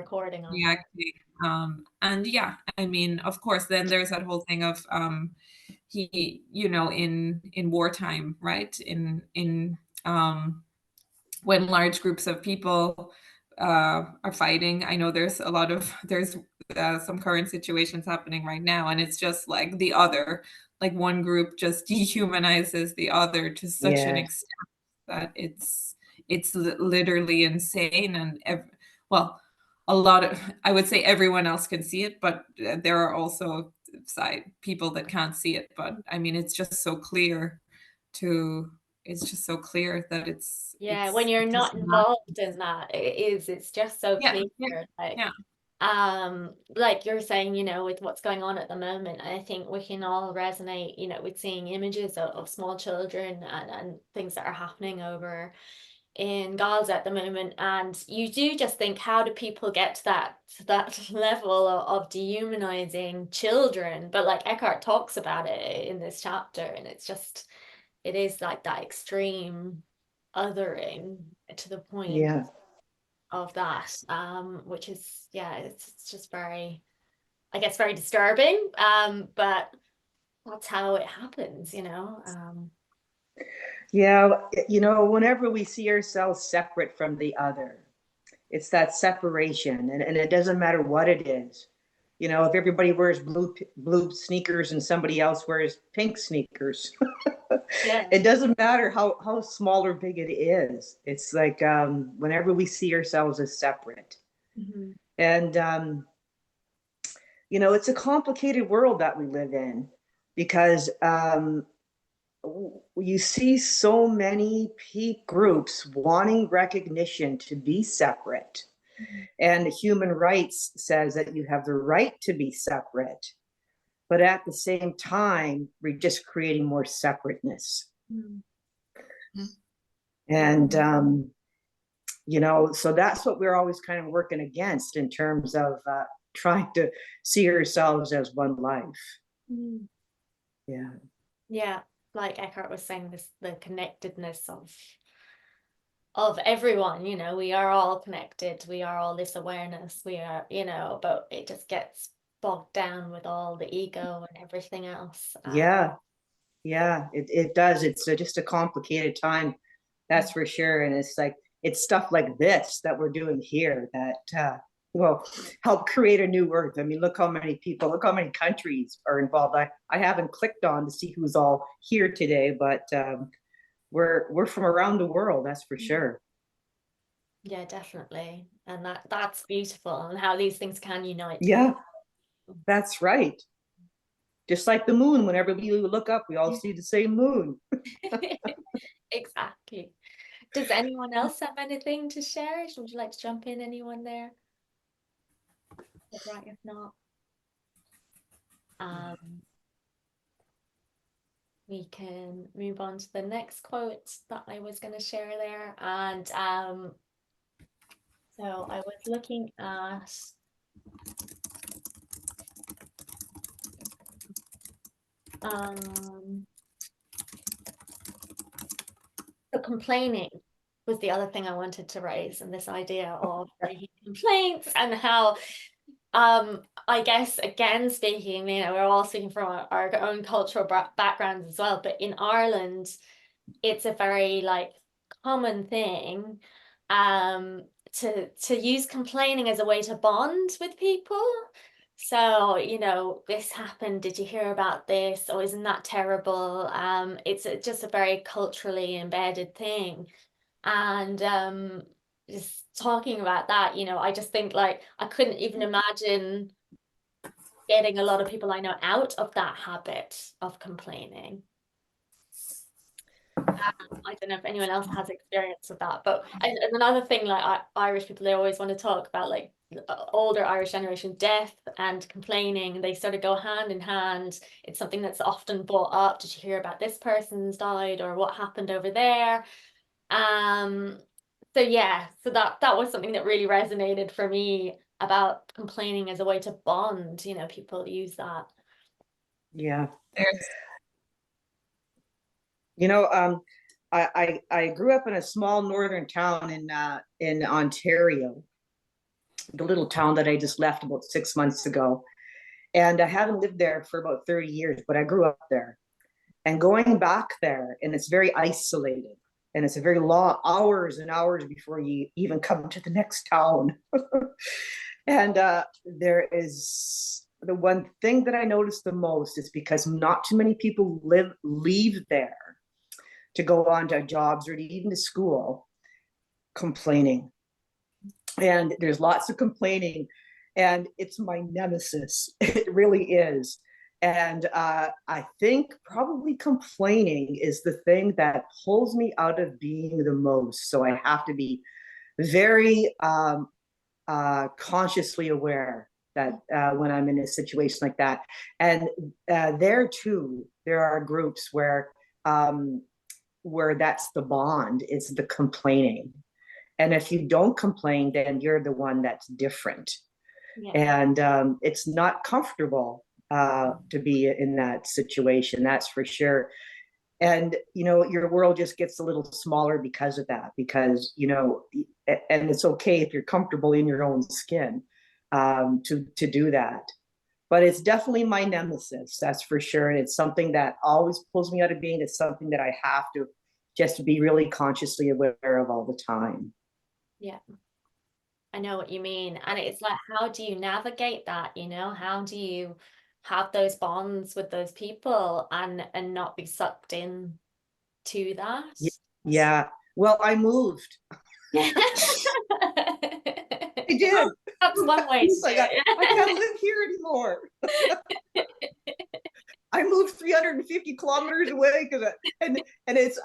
recording on that. Exactly. And yeah, I mean, of course, then there's that whole thing of he, in wartime, right? In when large groups of people are fighting. I know there's some current situations happening right now, and it's just like the other, like one group just dehumanizes the other to such an Yeah. extent that it's literally insane. And well, a lot of, I would say everyone else can see it, but there are also side people that can't see it. But I mean, it's just so clear to it's just so clear that Yeah, when you're it's just not not. involved in that, it's just so Yeah, clear. yeah, yeah, Like you're saying, with what's going on at the moment, I think we can all resonate, with seeing images of small children and things that are happening over in Gaza at the moment. And you do just think, how do people get to that level of dehumanizing children? But like Eckhart talks about it in this chapter, and it is like that extreme othering to the point Yeah. of that, which is, yeah, it's just very, I guess, very disturbing, but that's how it happens. Yeah. Whenever we see ourselves separate from the other, it's that separation, and it doesn't matter what it is. If everybody wears blue sneakers and somebody else wears pink sneakers, Yeah. it doesn't matter how small or big it is. It's like whenever we see ourselves as separate. Mhm. And it's a complicated world that we live in, because you see so many groups wanting recognition to be separate. And human rights says that you have the right to be separate. But at the same time, we're just creating more separateness. Mm-hmm. And, so that's what we're always kind of working against in terms of trying to see ourselves as one life. Mm. Yeah. Yeah, like Eckhart was saying, the connectedness of everyone, we are all connected, we are all this awareness, we are, but it just gets bogged down with all the ego and everything else. Yeah. Yeah, it does. It's just a complicated time, that's for sure. And it's stuff like this that we're doing here that will help create a new earth. I mean, look how many countries are involved. I haven't clicked on to see who's all here today, but we're from around the world, that's for sure. Yeah, definitely. And that's beautiful, and how these things can unite people. Yeah, that's right. Just like the moon, whenever we look up, we all see the same moon. Exactly. Does anyone else have anything to share? Would you like to jump in, anyone there? Right, if not, we can move on to the next quote that I was going to share there. And so I was looking at so complaining was the other thing I wanted to raise, and this idea of complaints, and how I guess, again, speaking, we're all speaking from our own cultural backgrounds as well, but in Ireland it's a very like common thing to use complaining as a way to bond with people. So, this happened, did you hear about this? Or isn't that terrible? It's just a very culturally embedded thing. And just talking about that, I just think, like, I couldn't even imagine getting a lot of people I know out of that habit of complaining. I don't know if anyone else has experience with that, but and another thing, like Irish people, they always want to talk about, like, older Irish generation, death and complaining. They sort of go hand in hand. It's something that's often brought up. Did you hear about this person's died, or what happened over there? So yeah, so that was something that really resonated for me about complaining as a way to bond. People use that. Yeah. There's I grew up in a small northern town in Ontario, the little town that I just left about 6 months ago. And I haven't lived there for about 30 years, but I grew up there. And going back there, and it's very isolated, and it's a very long hours and hours before you even come to the next town. And there is the one thing that I noticed the most is because not too many people leave there to go on to jobs or even to school, complaining. And there's lots of complaining, and it's my nemesis. It really is. And I think probably complaining is the thing that pulls me out of being the most. So I have to be very consciously aware that when I'm in a situation like that. And there too, there are groups where that's the bond, it's the complaining. And if you don't complain, then you're the one that's different. Yeah. And it's not comfortable to be in that situation, that's for sure. And your world just gets a little smaller because of that, because and it's okay if you're comfortable in your own skin to do that. But it's definitely my nemesis, that's for sure. And it's something that always pulls me out of being. It's something that I have to just be really consciously aware of all the time. Yeah, I know what you mean. And it's like, how do you navigate that? How do you have those bonds with those people and not be sucked in to that? Yeah. Well, I moved. Yeah. I did. That's one way to do Like, it. I can't live here anymore. I moved 350 kilometers away and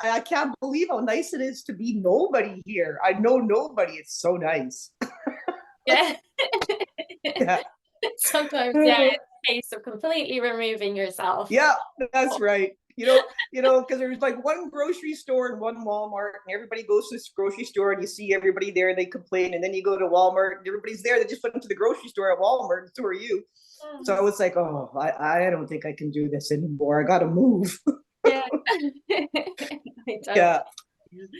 I can't believe how nice it is to be nobody here. I know nobody. It's so nice. Yeah. Yeah. Sometimes, yeah, it's a case of completely removing yourself. Yeah, that's right. Because there's like one grocery store and one Walmart, and everybody goes to this grocery store and you see everybody there and they complain, and then you go to Walmart and everybody's there. They just went to the grocery store at Walmart, and so are you. So I was like, oh, I don't think I can do this anymore. I gotta move. Yeah. Yeah.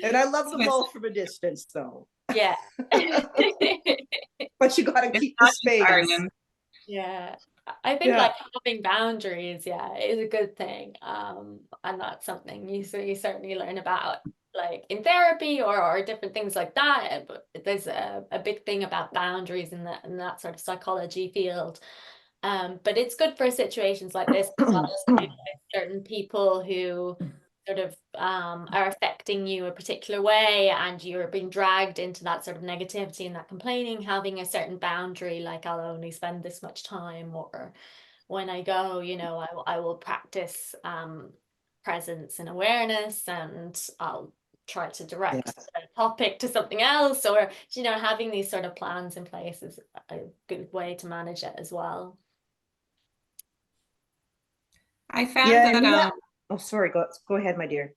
And I love them all from a distance though. Yeah. But you gotta keep the space. Yeah. I think like having boundaries, is a good thing. And that's something you certainly learn about like in therapy or different things like that. But there's a big thing about boundaries in that sort of psychology field. But it's good for situations like this as well as certain people who sort of are affecting you a particular way and you're being dragged into that sort of negativity and that complaining, having a certain boundary, like I'll only spend this much time, or when I go, I will practice presence and awareness, and I'll try to direct the topic to something else, or having these sort of plans in place is a good way to manage it as well. I found that oh, sorry, go ahead, my dear.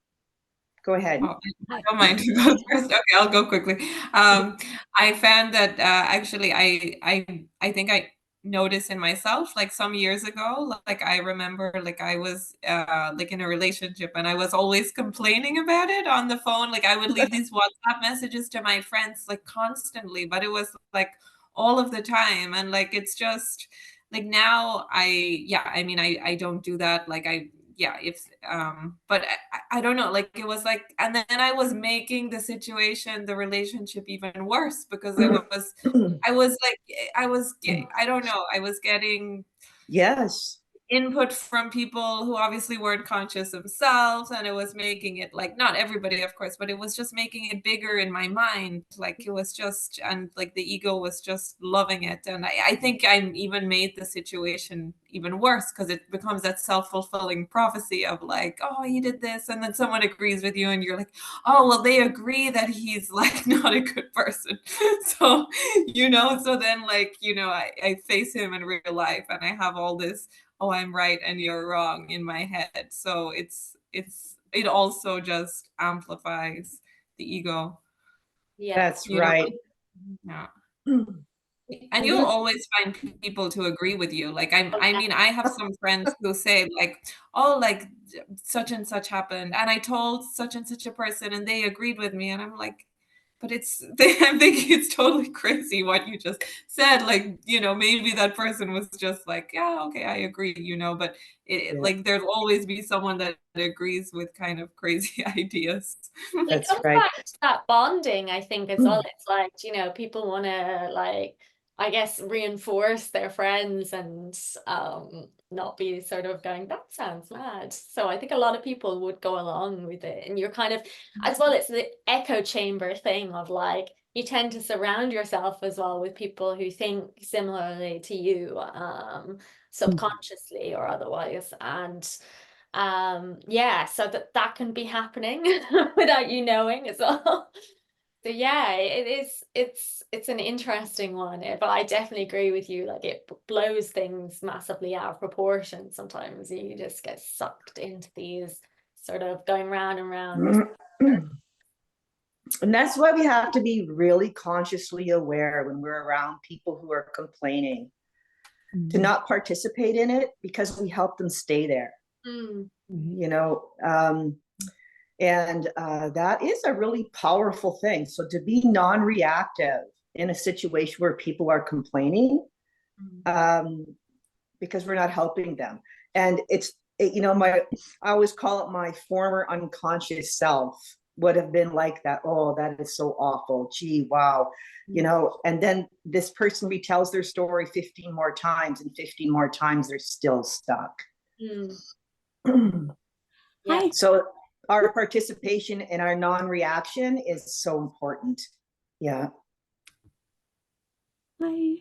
Go ahead. Oh, I don't mind who goes first. Okay, I'll go quickly. I found that actually I think I noticed in myself like some years ago, like I remember like I was like in a relationship and I was always complaining about it on the phone. Like I would leave these WhatsApp messages to my friends like constantly, but it was like all of the time. And like it's just like now I mean I don't do that. Like if but I don't know, like it was like, and then I was making the situation, the relationship even worse because I was like I don't know, I was getting input from people who obviously weren't conscious themselves, and it was making it like, not everybody of course, but it was just making it bigger in my mind. Like it was just, and like the ego was just loving it. And I think I even made the situation even worse because it becomes that self-fulfilling prophecy of like, oh, he did this, and then someone agrees with you and you're like, oh well, they agree that he's like not a good person. So so then like I face him in real life and I have all this, oh, I'm right and you're wrong in my head. So it also just amplifies the ego. Yeah, that's right. Yeah. And you'll always find people to agree with you. Like I mean, I have some friends who say like, oh, like such and such happened, and I told such and such a person and they agreed with me, and I'm like, but I'm thinking it's totally crazy what you just said. Like, maybe that person was just like, yeah, okay, I agree, but Yeah, like there'll always be someone that agrees with kind of crazy ideas. It that's comes right. back to that bonding, I think, as well. It's like, people want to, like, I guess, reinforce their friends and not be sort of going, that sounds mad. So I think a lot of people would go along with it. And you're kind of, as well, it's the echo chamber thing of like, you tend to surround yourself as well with people who think similarly to you, subconsciously or otherwise. And yeah, so that can be happening without you knowing as well. So yeah, it's an interesting one, but I definitely agree with you. Like, it blows things massively out of proportion. Sometimes you just get sucked into these sort of going round and round. And that's why we have to be really consciously aware when we're around people who are complaining, to not participate in it, because we help them stay there. Mm. You know, and that is a really powerful thing. So to be non-reactive in a situation where people are complaining, because we're not helping them. And I always call it my former unconscious self would have been like that. Oh, that is so awful. Gee, wow. And then this person retells their story 15 more times, and 15 more times they're still stuck. Yeah. So our participation and our non-reaction is so important. Yeah. Hi.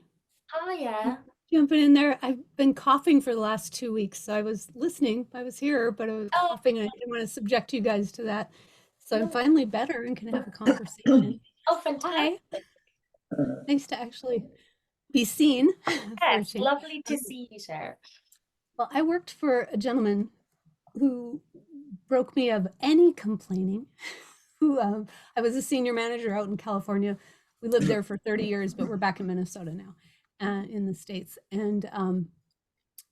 Yeah. Jumping in there. I've been coughing for the last 2 weeks, so I was listening. I was here, but I was coughing, and I didn't want to subject you guys to that. So I'm finally better and can have a conversation. Oh, fantastic. Hi. Nice to actually be seen. Yes, lovely to see you, Sarah. Well, I worked for a gentleman who broke me of any complaining. I was a senior manager out in California. We lived there for 30 years, but we're back in Minnesota now, in the States. And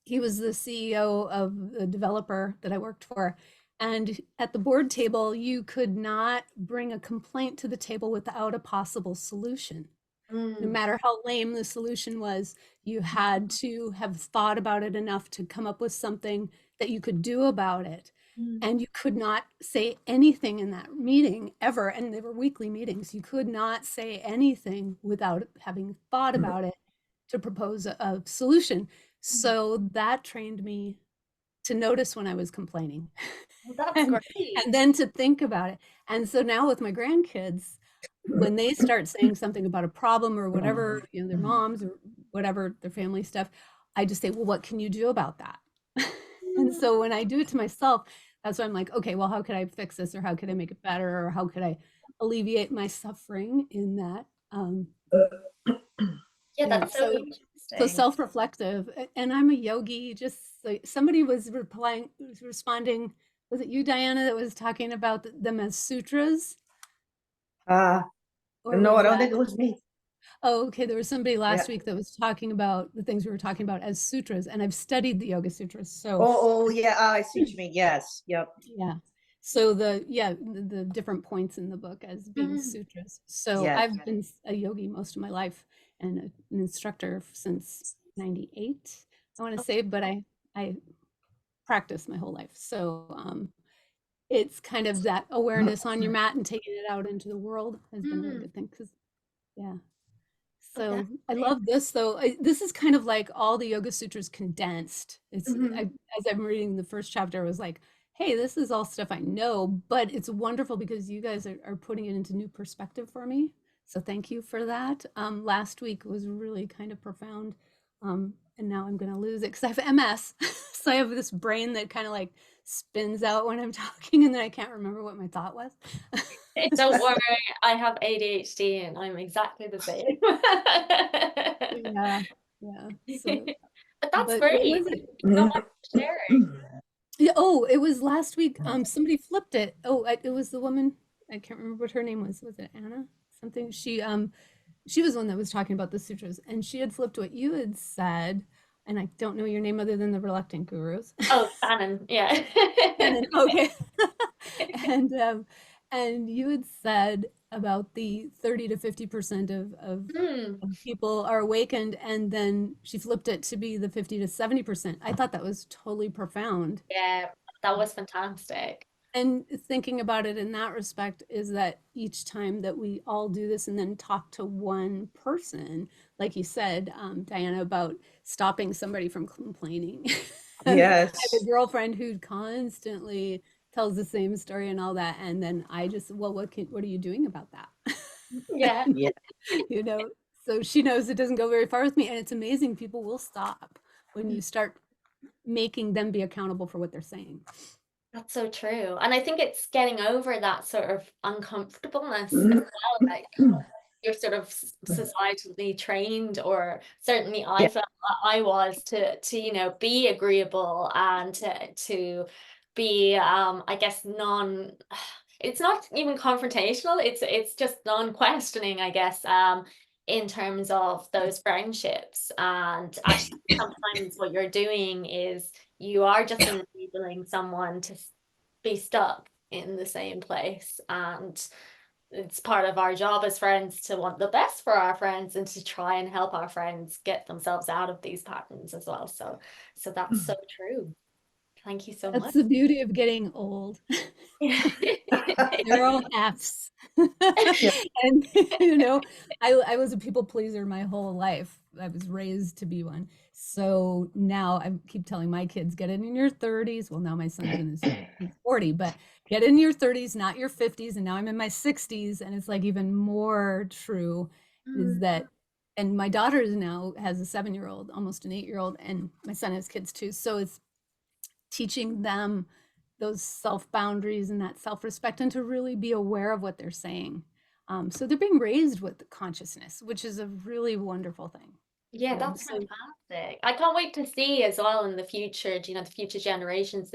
he was the CEO of the developer that I worked for. And at the board table, you could not bring a complaint to the table without a possible solution. No matter how lame the solution was, you had to have thought about it enough to come up with something that you could do about it. And you could not say anything in that meeting ever. And they were weekly meetings. You could not say anything without having thought about it to propose a solution. So that trained me to notice when I was complaining. That's great. And then to think about it. And so now with my grandkids, when they start saying something about a problem or whatever, their moms or whatever, their family stuff, I just say, well, what can you do about that? And so when I do it to myself, that's why I'm like, okay, well, how could I fix this, or how could I make it better, or how could I alleviate my suffering in that? Yeah, that's so interesting. So self-reflective. And I'm a yogi. Just like somebody was responding, was it you, Diana, that was talking about them as sutras? No, I don't think it was me. Oh, okay. There was somebody last week that was talking about the things we were talking about as sutras, and I've studied the Yoga Sutras. So yeah, I see what you mean. Yes. Yep. yeah. So the different points in the book as being sutras. So Yes. I've been a yogi most of my life and an instructor since 98, I want to say, but I practiced my whole life. So it's kind of that awareness on your mat and taking it out into the world has been a really good thing. So I love this, though. This is kind of like all the Yoga Sutras condensed. As I'm reading the first chapter, I was like, hey, this is all stuff I know, but it's wonderful because you guys are putting it into new perspective for me. So thank you for that. Last week was really kind of profound. And now I'm going to lose it because I have MS. So I have this brain that kind of like spins out when I'm talking, and then I can't remember what my thought was. Don't worry, I have ADHD and I'm exactly the same. Yeah. So, but that's but great. So much for sharing. Yeah, oh, it was last week. Somebody flipped it. Oh, it was the woman. I can't remember what her name was. Was it Anna? Something. She was the one that was talking about the sutras, and she had flipped what you had said. And I don't know your name other than the Reluctant Gurus. Oh, Shannon. Yeah. Shannon, okay. And you had said about the 30 to 50% Mm, of people are awakened, and then she flipped it to be the 50 to 70%. I thought that was totally profound. yeah, that was fantastic. And thinking about it in that respect is that each time that we all do this and then talk to one person, like you said, Diana, about stopping somebody from complaining. I have a Yes. girlfriend who constantly tells the same story and all that, and then I just, well, what are you doing about that? Yeah. Yeah. You know, so she knows it doesn't go very far with me, and it's amazing. People will stop when you start making them be accountable for what they're saying. That's so true. And I think it's getting over that sort of uncomfortableness as well. Like you're sort of societally trained, or certainly I Yeah. felt I was to be agreeable and to be I guess non it's not even confrontational, it's just non-questioning, I guess, in terms of those friendships. And actually sometimes what you're doing is you are just enabling someone to be stuck in the same place. And it's part of our job as friends to want the best for our friends and to try and help our friends get themselves out of these patterns as well. So that's so true. Thank you so That's much. the beauty of getting old. They're all F's. Yeah. And I was a people pleaser my whole life. I was raised to be one. So now I keep telling my kids, get in your 30s. Well, now my son's in his he's 40, but get in your 30s, not your 50s. And now I'm in my 60s. And it's like even more true is that, and my daughter is now has a 7-year-old, almost an 8-year-old, and my son has kids too. So it's teaching them those self boundaries and that self respect, and to really be aware of what they're saying. So they're being raised with the consciousness, which is a really wonderful thing. Yeah, that's So fantastic. I can't wait to see as well in the future, the future generations.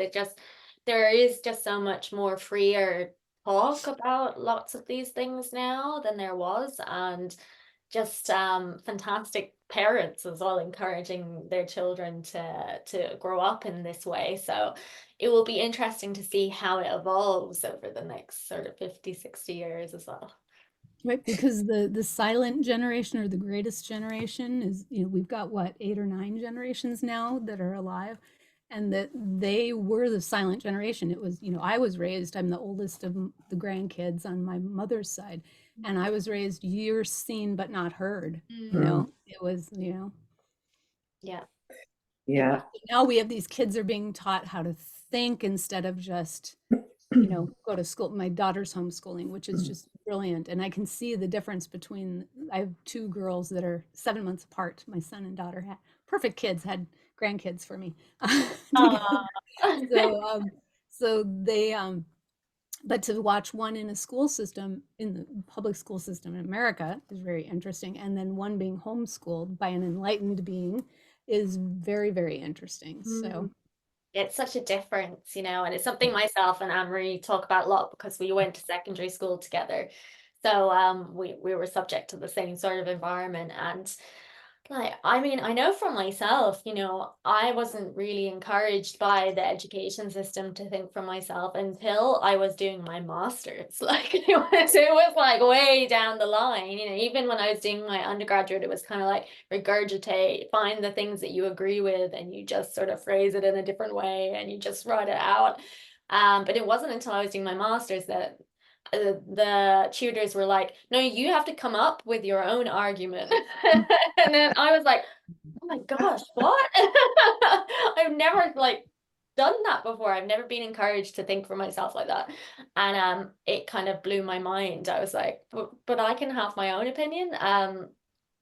There is just so much more freer talk about lots of these things now than there was, and just fantastic parents as well, encouraging their children to grow up in this way. So it will be interesting to see how it evolves over the next sort of 50, 60 years as well. right, because the silent generation, or the greatest generation, is, we've got what, 8 or 9 generations now that are alive, and that they were the silent generation. It was, I was raised, I'm the oldest of the grandkids on my mother's side, and I was raised, you're seen but not heard. It was, Yeah. Yeah. now we have these kids are being taught how to think instead of just go to school. My daughter's homeschooling, which is just brilliant, and I can see the difference between, I have 2 girls that are 7 months apart. My son and daughter had perfect kids, had grandkids for me together. So so they but to watch one in a school system, in the public school system in America, is very interesting, and then one being homeschooled by an enlightened being is very, very interesting. So It's such a difference, and it's something myself and Anne-Marie talk about a lot because we went to secondary school together. So we were subject to the same sort of environment. And like, I mean, I know for myself, I wasn't really encouraged by the education system to think for myself until I was doing my master's. Like it was like way down the line, even when I was doing my undergraduate, it was kind of like regurgitate, find the things that you agree with, and you just sort of phrase it in a different way and you just write it out. But it wasn't until I was doing my master's that the tutors were like, no, you have to come up with your own argument. And then I was like, oh my gosh, what? I've never like done that before. I've never been encouraged to think for myself like that. And it kind of blew my mind. I was like, but I can have my own opinion.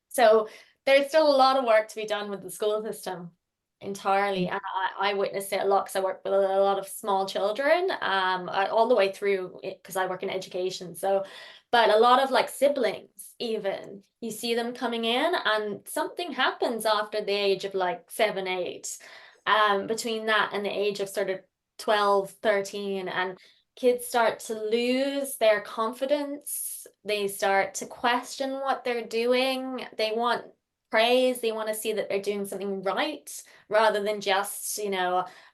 So there's still a lot of work to be done with the school system entirely. And I witnessed it a lot because I work with a lot of small children, all the way through because I work in education. So, but a lot of like siblings, even you see them coming in and something happens after the age of like 7, 8, between that and the age of sort of 12, 13, and kids start to lose their confidence. They start to question what they're doing. They want praise. They want to see that they're doing something right rather than just,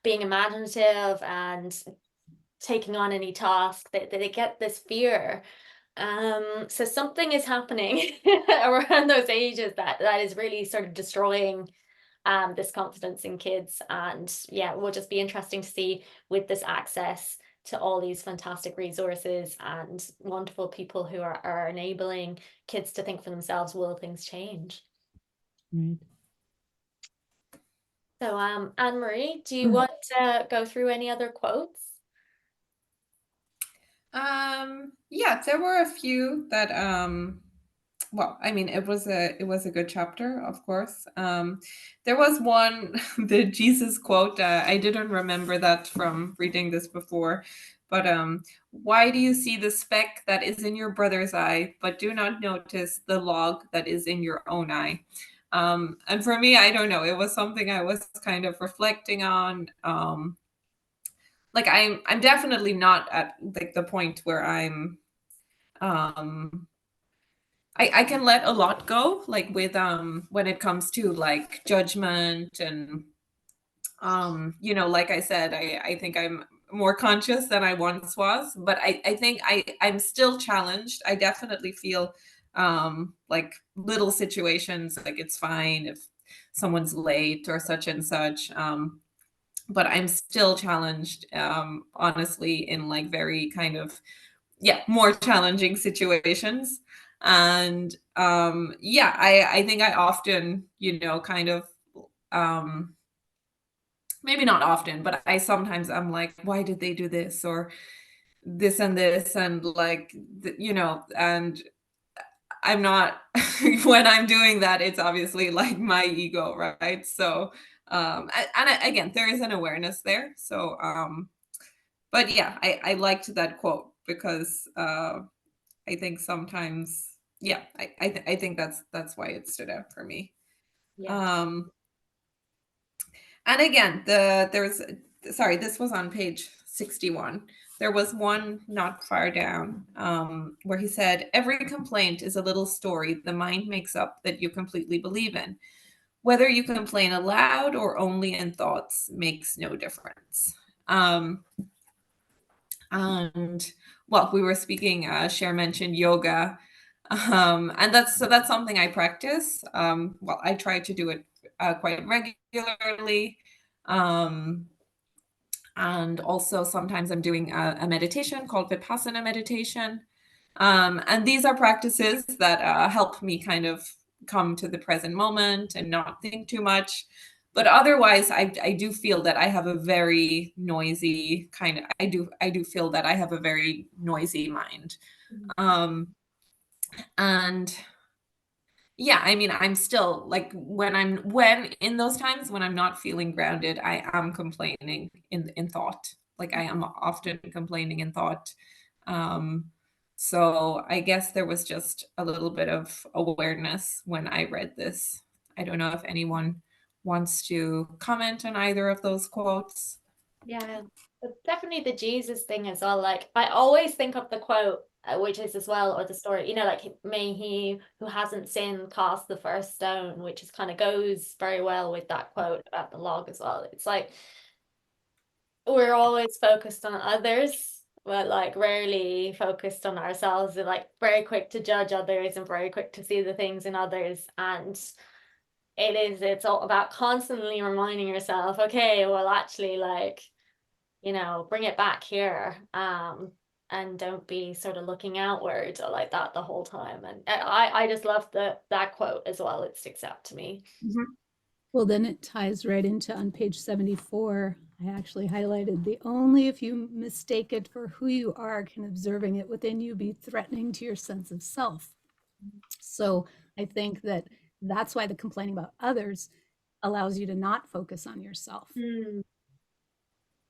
being imaginative and taking on any task. They get this fear So something is happening around those ages that is really sort of destroying this confidence in kids. And yeah, it will just be interesting to see with this access to all these fantastic resources and wonderful people who are enabling kids to think for themselves, will things change? Right. So Anne-Marie, do you want to go through any other quotes? Yeah, there were a few that well, I mean, it was a good chapter, of course. There was one, the Jesus quote. I didn't remember that from reading this before, but why do you see the speck that is in your brother's eye, but do not notice the log that is in your own eye? And for me, I don't know. It was something I was kind of reflecting on. Like I'm definitely not at like the point where um I can let a lot go, like with when it comes to like judgment and you know, like I said, I think I'm more conscious than I once was, but I think I'm still challenged. I definitely feel like little situations like it's fine if someone's late or such and such. But I'm still challenged, honestly, in like very kind of, yeah, more challenging situations. And yeah, I think I often, you know, kind of, um, maybe not often, but I sometimes I'm like, why did they do this or this and this and like, you know, and I'm not when I'm doing that, it's obviously like my ego, right? So again, there is an awareness there. So but yeah, I liked that quote because I think sometimes, yeah, I think that's why it stood out for me. Yeah. Um, and again, there's sorry, this was on page 61. There was one not far down where he said, "Every complaint is a little story the mind makes up that you completely believe in. Whether you complain aloud or only in thoughts makes no difference." Um, and well, we were speaking, Cher mentioned yoga, and that's something I practice. Well, I try to do it quite regularly, um, and also sometimes I'm doing a meditation called Vipassana meditation, and these are practices that help me kind of come to the present moment and not think too much. But otherwise, I do feel that I have a very noisy kind of, I do feel that I have a very noisy mind. Um, and yeah, I mean, I'm still like when in those times when I'm not feeling grounded, I am complaining in thought. Like I am often complaining in thought. Um, so I guess there was just a little bit of awareness when I read this. I don't know if anyone wants to comment on either of those quotes. Yeah, but definitely the Jesus thing as well. Like I always think of the quote, which is as well, or the story, you know, like may he who hasn't sinned cast the first stone, which is kind of goes very well with that quote about the log as well. It's like we're always focused on others, but like rarely focused on ourselves. We're like very quick to judge others and very quick to see the things in others. And it's all about constantly reminding yourself, okay, well, actually, like, you know, bring it back here. And don't be sort of looking outward or like that the whole time. And I just love that quote as well. It sticks out to me. Mhm. Well, then it ties right into on page 74. I actually highlighted the only if you mistake it for who you are can observing it within you be threatening to your sense of self. So I think that that's why the complaining about others allows you to not focus on yourself.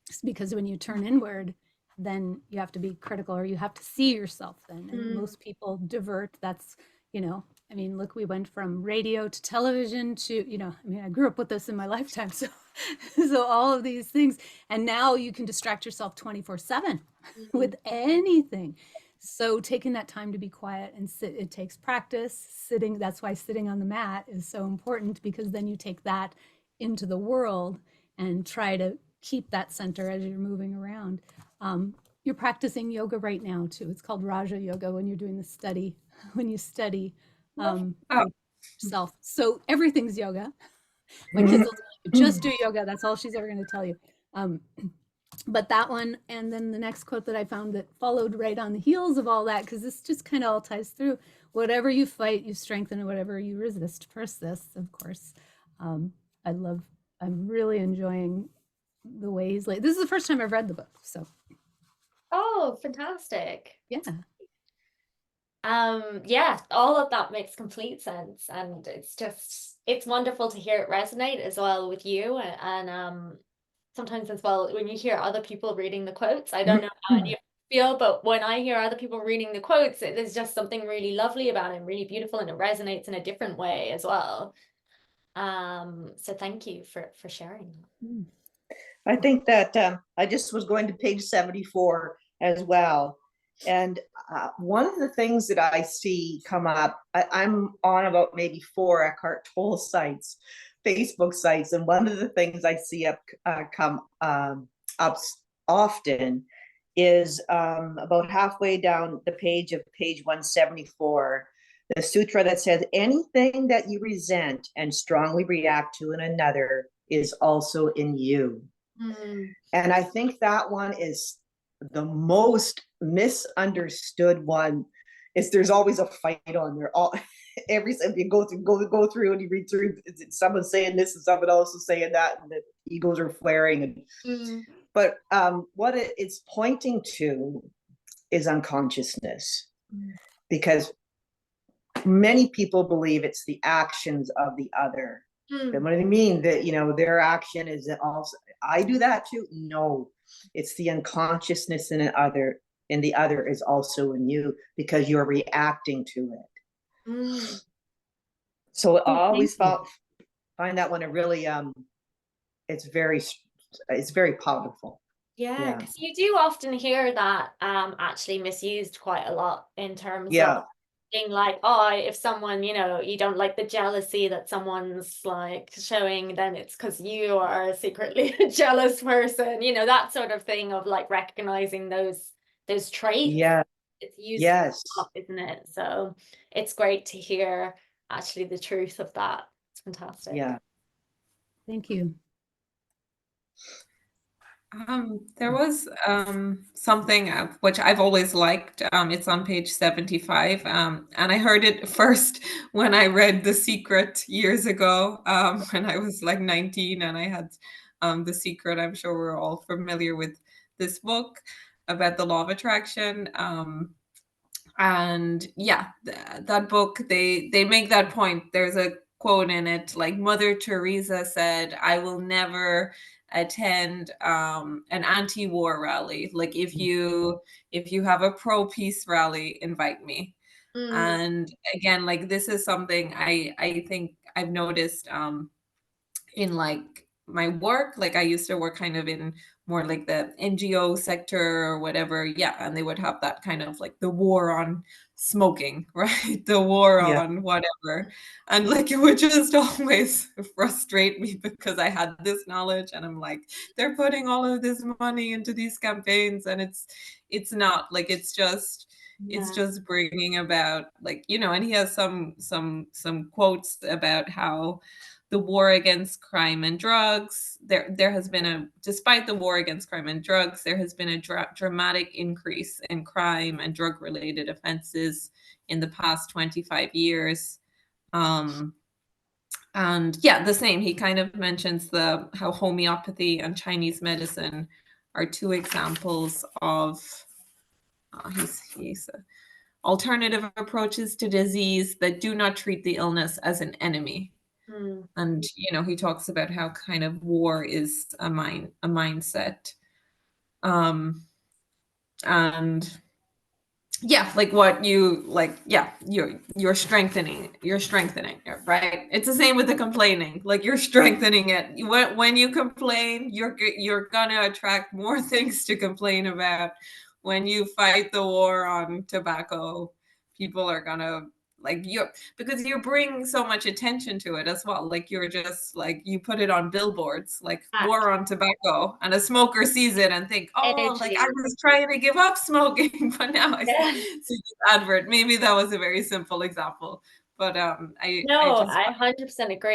It's because when you turn inward, then you have to be critical or you have to see yourself then. And most people divert. That's, you know, I mean, look, we went from radio to television to, you know, I mean, I grew up with this in my lifetime. So, so all of these things. And now you can distract yourself 24/7 with anything. So taking that time to be quiet and sit, it takes practice sitting. That's why sitting on the mat is so important, because then you take that into the world and try to keep that center as you're moving around. you're practicing yoga right now too. It's called Raja Yoga when you're doing the study, when you study Oh. yourself. So everything's yoga. My kids will tell you, just do yoga. That's all she's ever going to tell you. But that one, and then the next quote that I found that followed right on the heels of all that, because this just kind of all ties through. Whatever you fight, you strengthen, and whatever you resist, persists, of course. I'm really enjoying the way he's like, this is the first time I've read the book. So, Oh, fantastic. yeah. Yeah, all of that makes complete sense. And it's wonderful to hear it resonate as well with you. And sometimes as well, when you hear other people reading the quotes, I don't know how any of you feel, but when I hear other people reading the quotes, there's just something really lovely about it and really beautiful, and it resonates in a different way as well. So thank you for sharing that. I think that I just was going to page 74 as well. And one of the things that I see come up, I'm on about maybe 4 Eckhart Tolle sites, Facebook sites, and one of the things I see come up often is about halfway down the page of page 174, the sutra that says, anything that you resent and strongly react to in another is also in you. And I think that one is the most misunderstood one. Is there's always a fight on there. Every time you go through and you read through, someone's saying this and someone else is saying that, and the egos are flaring. But what it's pointing to is unconsciousness, because many people believe it's the actions of the other. And what I mean that, their action is also, I do that too. No, it's the unconsciousness in the other, and the other is also in you because you're reacting to it. So I always find that one a really, it's very powerful. Yeah, because you do often hear that actually misused quite a lot in terms of being like, oh, if someone, you don't like the jealousy that someone's like showing, then it's because you are secretly a jealous person, that sort of thing of like recognizing those traits. Yeah. It's used a lot, isn't it? So it's great to hear actually the truth of that. It's fantastic. Yeah. Thank you. There was something which I've always liked. It's on page 75, and I heard it first when I read The Secret years ago, when I was like 19, and I had The Secret. I'm sure we're all familiar with this book about the law of attraction. And yeah, that book, they make that point. There's a quote in it, like Mother Teresa said, I will never attend an anti-war rally. Like if you have a pro-peace rally, invite me. And again, like this is something I think I've noticed in like my work. Like I used to work kind of in more like the NGO sector or whatever. Yeah. And they would have that kind of like the war on smoking, right? The war on whatever. And like it would just always frustrate me because I had this knowledge and I'm like, they're putting all of this money into these campaigns, and it's not like, it's just bringing about like, and he has some quotes about how the war against crime and drugs, there has been despite the war against crime and drugs, there has been a dramatic increase in crime and drug related offenses in the past 25 years. And yeah, the same, he kind of mentions how homeopathy and Chinese medicine are 2 examples of he's alternative approaches to disease that do not treat the illness as an enemy. And he talks about how kind of war is a mindset, and yeah, like what you like, yeah, you're strengthening it, right? It's the same with the complaining, like you're strengthening it. When you complain, you're gonna attract more things to complain about. When you fight the war on tobacco, people are gonna like because you bring so much attention to it as well. Like you're just like, you put it on billboards, like war on tobacco, and a smoker sees it and think, oh, like I was trying to give up smoking, but now I see this advert. Maybe that was a very simple example, but I No, just I 100% agree.